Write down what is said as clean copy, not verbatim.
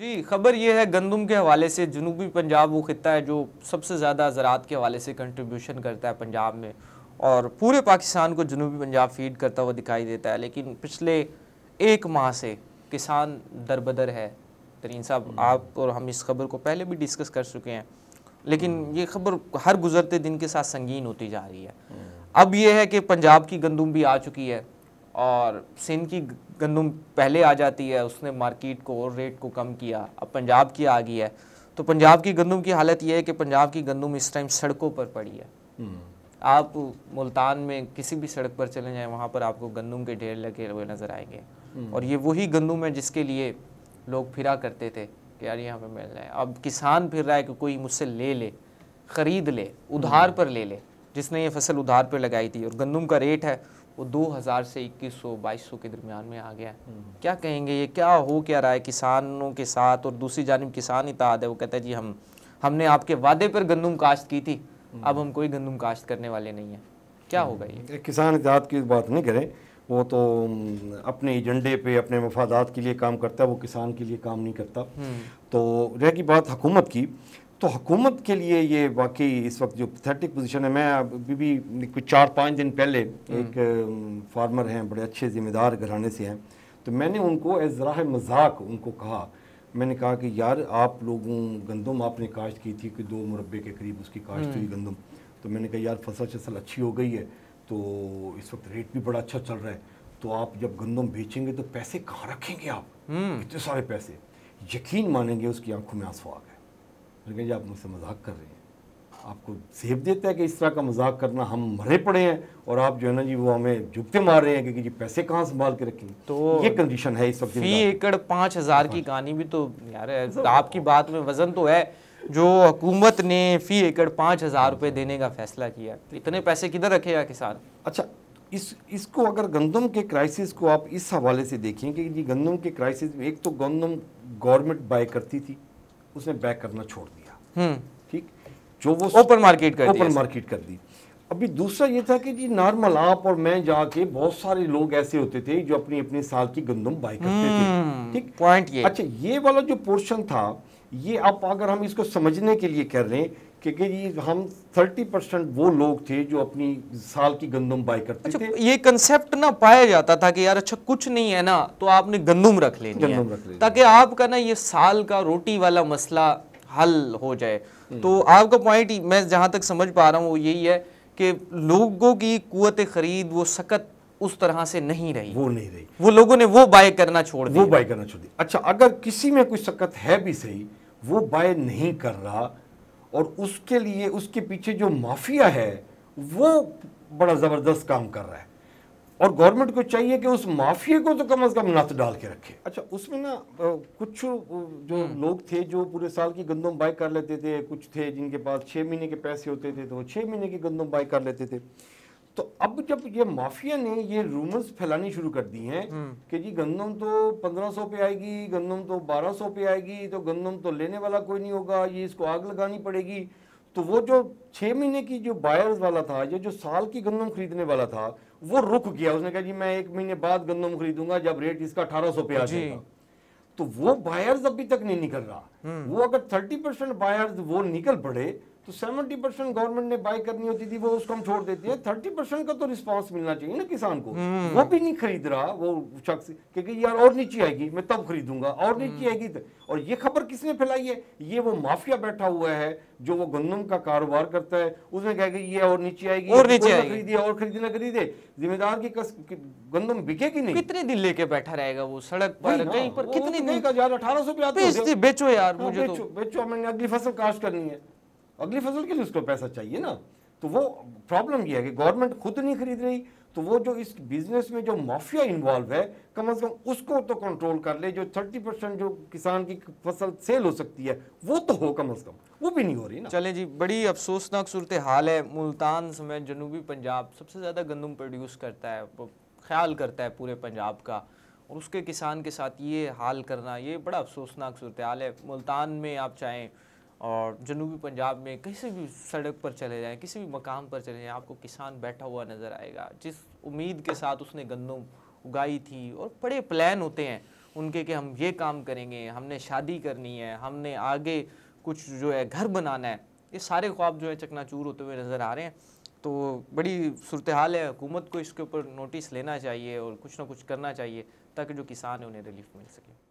जी, खबर ये है गंदम के हवाले से। जनूबी पंजाब वो खित्ता है जो सबसे ज़्यादा ज़राअत के हवाले से कंट्रीब्यूशन करता है पंजाब में, और पूरे पाकिस्तान को जनूबी पंजाब फीड करता हुआ दिखाई देता है। लेकिन पिछले 1 माह से किसान दरबदर है। तरीन साहब, आप और हम इस खबर को पहले भी डिस्कस कर चुके हैं, लेकिन ये खबर हर गुजरते दिन के साथ संगीन होती जा रही है। अब ये है कि पंजाब की गंदम भी आ चुकी है और सिंध की गंदम पहले आ जाती है, उसने मार्केट को और रेट को कम किया। अब पंजाब की आ गई है, तो पंजाब की गंदम की हालत ये है कि पंजाब की गंदम इस टाइम सड़कों पर पड़ी है। आप मुल्तान में किसी भी सड़क पर चले जाएं, वहाँ पर आपको गंदम के ढेर लगे हुए नज़र आएंगे। और ये वही गंदम है जिसके लिए लोग फिरा करते थे कि यार ये हमें मिल रहा है। अब किसान फिर रहा है कि कोई मुझसे ले ले, ख़रीद ले, उधार पर ले ले, जिसने ये फसल उधार पर लगाई थी। और गंदम का रेट है वो 2000 से 2100-2200 के दरमियान में आ गया है। क्या कहेंगे, ये क्या हो क्या रहा है किसानों के साथ? और दूसरी जानिब किसान इत्तेहाद है, वो कहता है जी हमने आपके वादे पर गंदम काश्त की थी, अब हम कोई गंदम काश्त करने वाले नहीं हैं। क्या होगा ये? किसान इत्तेहाद की बात नहीं करें, वो तो अपने एजेंडे पे अपने मफादात के लिए काम करता है, वो किसान के लिए काम नहीं करता। तो रह की बात हुकूमत की, तो हुकूमत के लिए ये वाकई इस वक्त जो पैथेटिक पोजीशन है। मैं अभी भी कुछ 4-5 दिन पहले एक फार्मर हैं, बड़े अच्छे ज़िम्मेदार घराने से हैं, तो मैंने उनको एज़ राह मजाक उनको कहा, मैंने कहा कि यार आप लोगों गंदम आपने काश्त की थी कि 2 मुरब्बे के करीब उसकी काश्त हुई गंदम, तो मैंने कहा यार फसल अच्छी हो गई है, तो इस वक्त रेट भी बड़ा अच्छा चल रहा है, तो आप जब गंदम बेचेंगे तो पैसे कहाँ रखेंगे आप? इतने सारे पैसे, यकीन मानेंगे उसकी आंखों में आंसू आ गए। लेकिन जी आप मुझसे मजाक कर रहे हैं, आपको सेब देता है कि इस तरह का मजाक करना, हम मरे पड़े हैं और आप जो है ना जी वो हमें जुगते मार रहे हैं कि जी पैसे कहाँ संभाल के रखेंगे। तो ये कंडीशन है इस वक्त। फी एकड़ 5000 की कहानी भी तो यार आपकी बात में वजन तो है। जो हुकूमत ने फी एकड़ 5000 रुपये देने का फैसला किया, इतने पैसे किधर रखेगा किसान? अच्छा, इसको अगर गंदम के क्राइसिस को आप इस हवाले से देखें कि जी गंदम के क्राइसिस में एक तो गंदम गवर्नमेंट बाय करती थी, उसने बाय करना छोड़ दिया, ठीक, जो वो ओपन मार्केट कर दी। अभी दूसरा ये था कि जी नॉर्मल आप और मैं जाके बहुत सारे लोग ऐसे होते थे जो अपनी अपनी साल की गंदम बाय करते थे, ठीक, पॉइंट ये। अच्छा, ये वाला जो पोर्शन था, ये अब अगर हम इसको समझने के लिए कर रहे हैं कि जी हम 30% वो लोग थे जो अपनी साल की गंदम बाय करते थे। ये कंसेप्ट ना पाया जाता था कि यार अच्छा कुछ नहीं है ना, तो आपने गंदम रख लेनी है ताकि आपका ना ये साल का रोटी वाला मसला हल हो जाए। तो आपका पॉइंट मैं जहां तक समझ पा रहा हूँ वो यही है कि लोगों की कुव्वत खरीद वो सकत उस तरह से नहीं रही, वो लोगों ने वो बाय करना छोड़ दिया, अच्छा, अगर किसी में कोई सकत है भी सही, वो बाय नहीं कर रहा, और उसके लिए उसके पीछे जो माफिया है वो बड़ा ज़बरदस्त काम कर रहा है, और गवर्नमेंट को चाहिए कि उस माफिया को तो कम से कम नत डाल के रखे। अच्छा, उसमें ना कुछ जो लोग थे जो पूरे साल की गंदम बाय कर लेते थे, कुछ थे जिनके पास 6 महीने के पैसे होते थे तो वो 6 महीने की गंदम बाय कर लेते थे। तो अब जब ये माफिया ने ये रूमर्स फैलानी शुरू कर दी हैं कि जी गंदम तो 1500 पे आएगी, गंदम तो 1200 पे आएगी, तो गंदम तो लेने वाला कोई नहीं होगा, ये इसको आग लगानी पड़ेगी, तो वो जो 6 महीने की जो बायर्स वाला था, ये जो साल की गंदम खरीदने वाला था, वो रुक गया। उसने कहा जी मैं 1 महीने बाद गंदम खरीदूंगा जब रेट इसका 1800 पे आ जाएगा। तो वो बायर्स अभी तक नहीं निकल रहा। वो अगर 30% बायर्स वो निकल पड़े तो 70% गवर्नमेंट ने बाय करनी होती थी, वो उसको हम छोड़ देते हैं। 30% का तो रिस्पांस मिलना चाहिए ना किसान को। वो भी नहीं खरीद रहा वो शख्स, क्योंकि यार और नीचे आएगी मैं तब खरीदूंगा, और नीचे आएगी और ये खबर किसने फैलाई है? ये वो माफिया बैठा हुआ है जो वो गंदम का कारोबार करता है, उसने कहा कि ये और नीचे आएगी, और नीचे आएगी, खरीदिए और खरीदना खरीदे, जिम्मेदार की गंदम बिकेगी नहीं। कितने दिन लेके बैठा रहेगा वो सड़क पर कहीं पर? कितने दिन का? 1800 पे आते हैं, बेचो यार, मुझे बेचो, मैंने अगली फसल काश्त करनी है, अगली फसल के लिए उसको पैसा चाहिए ना। तो वो प्रॉब्लम ये है कि गवर्नमेंट खुद नहीं खरीद रही, तो वो जो इस बिजनेस में जो माफिया इन्वॉल्व है, कम से कम उसको तो कंट्रोल कर ले। जो 30% जो किसान की फसल सेल हो सकती है वो तो हो कम से कम, वो भी नहीं हो रही ना। चले जी, बड़ी अफसोसनाक सूरत हाल है। मुल्तान समेत जनूबी पंजाब सबसे ज़्यादा गंदम प्रोड्यूस करता है, ख्याल करता है पूरे पंजाब का, और उसके किसान के साथ ये हाल करना, ये बड़ा अफसोसनाक सूरत हाल है। मुल्तान में आप चाहें और जनूबी पंजाब में किसी भी सड़क पर चले जाएं, किसी भी मकाम पर चले जाएं, आपको किसान बैठा हुआ नज़र आएगा जिस उम्मीद के साथ उसने गंदम उगाई थी। और बड़े प्लान होते हैं, उनके कि हम ये काम करेंगे, हमने शादी करनी है, हमने आगे कुछ जो है घर बनाना है, ये सारे ख्वाब जो है चकनाचूर होते हुए नज़र आ रहे हैं। तो बड़ी सूरत हाल है, हुकूमत को इसके ऊपर नोटिस लेना चाहिए और कुछ ना कुछ करना चाहिए ताकि जो किसान है उन्हें रिलीफ मिल सके।